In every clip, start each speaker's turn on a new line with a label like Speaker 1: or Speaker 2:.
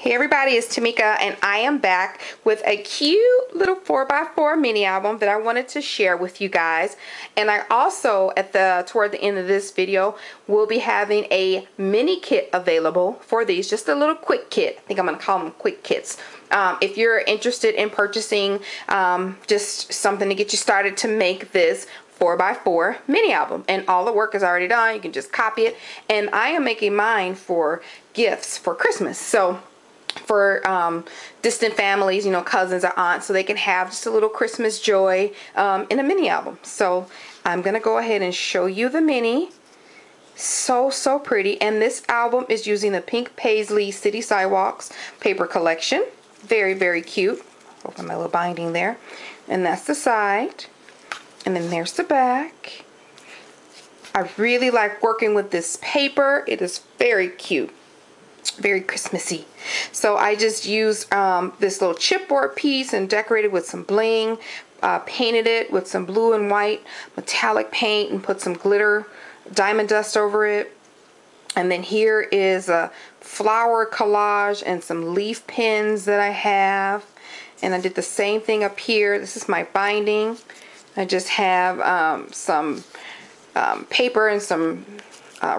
Speaker 1: Hey everybody, it's Tamika and I am back with a cute little 4x4 mini album that I wanted to share with you guys. And I also, toward the end of this video, will be having a mini kit available for these. Just a little quick kit. I think I'm going to call them quick kits. If you're interested in purchasing just something to get you started to make this 4x4 mini album, and all the work is already done, you can just copy it. And I am making mine for gifts for Christmas. So for distant families, you know, cousins or aunts, so they can have just a little Christmas joy in a mini album. So I'm gonna go ahead and show you the mini. So pretty. And this album is using the Pink Paisley City Sidewalks paper collection. Very cute. Open my little binding there, and that's the side, and then there's the back. I really like working with this paper. It is very cute, very Christmassy. So I just used this little chipboard piece and decorated with some bling, painted it with some blue and white metallic paint and put some glitter diamond dust over it. And then here is a flower collage and some leaf pins that I have. And I did the same thing up here. This is my binding. I just have some paper and some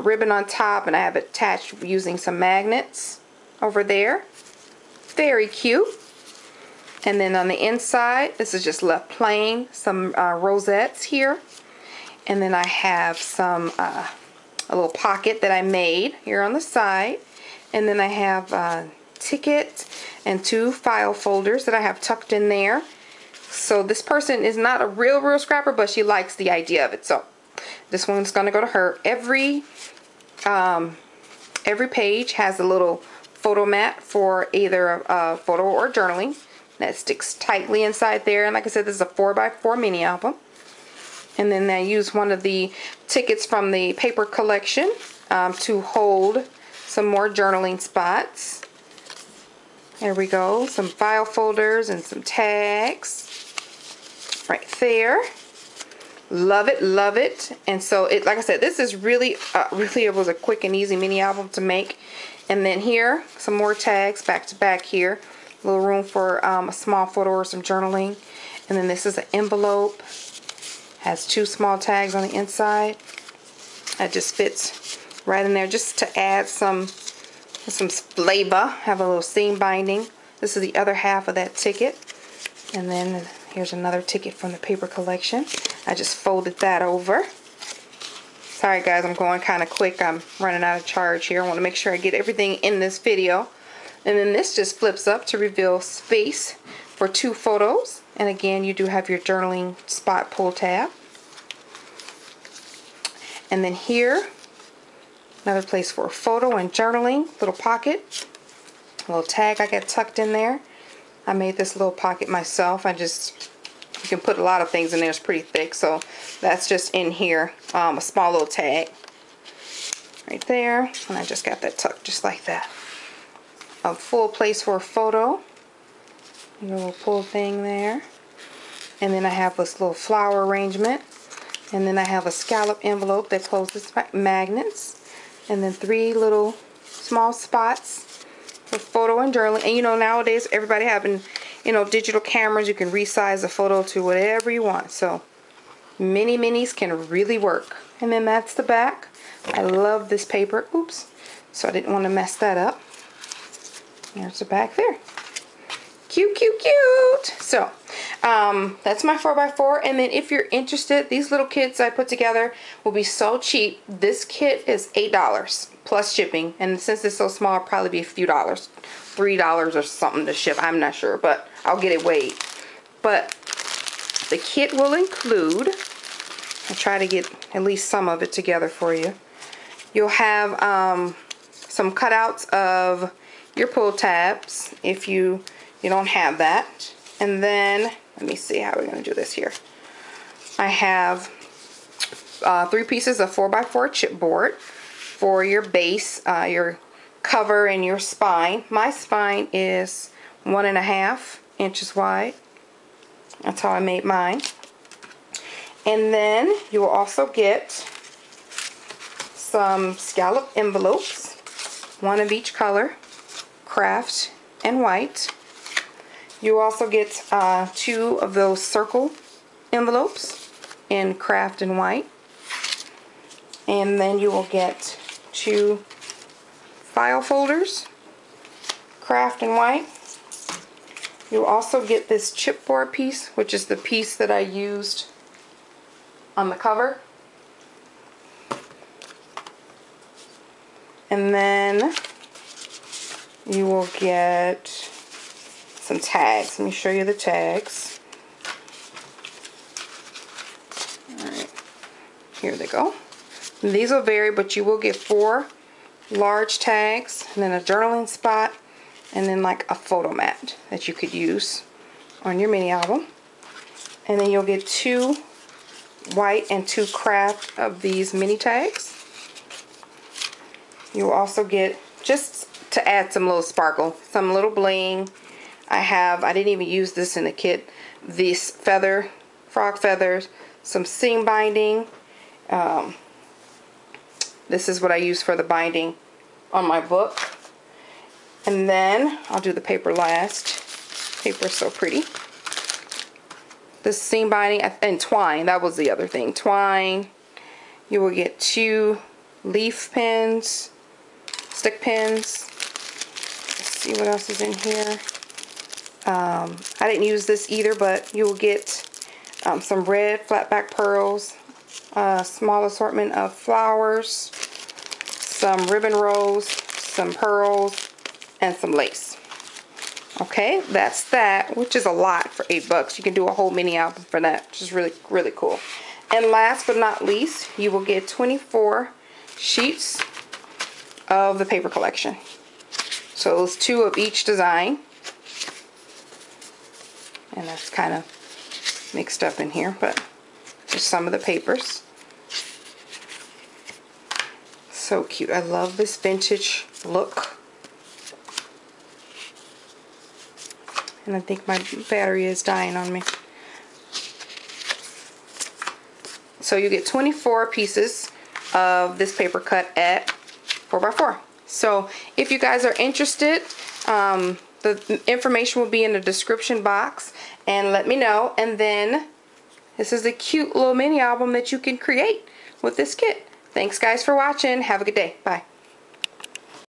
Speaker 1: ribbon on top, and I have it attached using some magnets over there. Very cute. And then on the inside, this is just left plain, some rosettes here. And then I have some a little pocket that I made here on the side. And then I have a ticket and 2 file folders that I have tucked in there. So this person is not a real scrapper, but she likes the idea of it. So this one's gonna go to her. Every page has a little photo mat for either a photo or journaling that sticks tightly inside there. And like I said, this is a 4x4 mini album. And then I use one of the tickets from the paper collection to hold some more journaling spots. There we go. Some file folders and some tags right there. Love it. And so it, like I said, this is really it was a quick and easy mini album to make. And then here, some more tags back to back here. A little room for a small photo or some journaling. And then this is an envelope. Has 2 small tags on the inside. That just fits right in there, just to add some flavor. Have a little seam binding. This is the other half of that ticket. And then here's another ticket from the paper collection. I just folded that over. Sorry guys, I'm going kind of quick. I'm running out of charge here. I want to make sure I get everything in this video. And then this just flips up to reveal space for 2 photos. And again, you do have your journaling spot pull tab. And then here, another place for a photo and journaling, little pocket. A little tag I got tucked in there. I made this little pocket myself. You can put a lot of things in there. It's pretty thick, so that's just in here. A small little tag right there, and I just got that tucked just like that. A full place for a photo. A little pull thing there. And then I have this little flower arrangement. And then I have a scallop envelope that closes magnets. And then 3 little small spots for photo and journaling. And you know, nowadays everybody having, you know, digital cameras. You can resize a photo to whatever you want. So mini minis can really work. And then that's the back. I love this paper. Oops. So I didn't want to mess that up. There's the back there. Cute. So that's my 4x4. And then if you're interested, these little kits I put together will be so cheap. This kit is $8 plus shipping, and since it's so small, it'll probably be a few dollars, $3 or something to ship. I'm not sure, but I'll get it weighed. But the kit will include, I'll try to get at least some of it together for you. You'll have some cutouts of your pull tabs if you don't have that. And then let me see how we're going to do this here. I have 3 pieces of 4x4 chipboard for your base, your cover, and your spine. My spine is 1.5 inches wide. That's how I made mine. And then you will also get some scallop envelopes, 1 of each color, craft and white. You also get 2 of those circle envelopes in craft and white. And then you will get 2 file folders, craft and white. You'll also get this chipboard piece, which is the piece that I used on the cover. And then you will get some tags. Let me show you the tags. Alright, here they go. And these will vary, but you will get 4 large tags, and then a journaling spot, and then like a photo mat that you could use on your mini album. And then you'll get 2 white and 2 craft of these mini tags. You'll also get, just to add some little sparkle, some little bling. I didn't even use this in the kit, these frog feathers, some seam binding. This is what I use for the binding on my book. And then I'll do the paper last. Paper is so pretty. This seam binding and twine, that was the other thing. Twine. You will get 2 leaf pins, stick pins. Let's see what else is in here. I didn't use this either, but you will get some red flat back pearls, a small assortment of flowers, some ribbon rolls, some pearls, and some lace. Okay, that's that, which is a lot for $8. You can do a whole mini album for that, which is really, really cool. And last but not least, you will get 24 sheets of the paper collection. So it's 2 of each design. And that's kind of mixed up in here, but just some of the papers. So cute. I love this vintage look. And I think my battery is dying on me. So you get 24 pieces of this paper cut at 4x4. So if you guys are interested, the information will be in the description box, and let me know. And then this is a cute little mini album that you can create with this kit. Thanks guys for watching. Have a good day. Bye.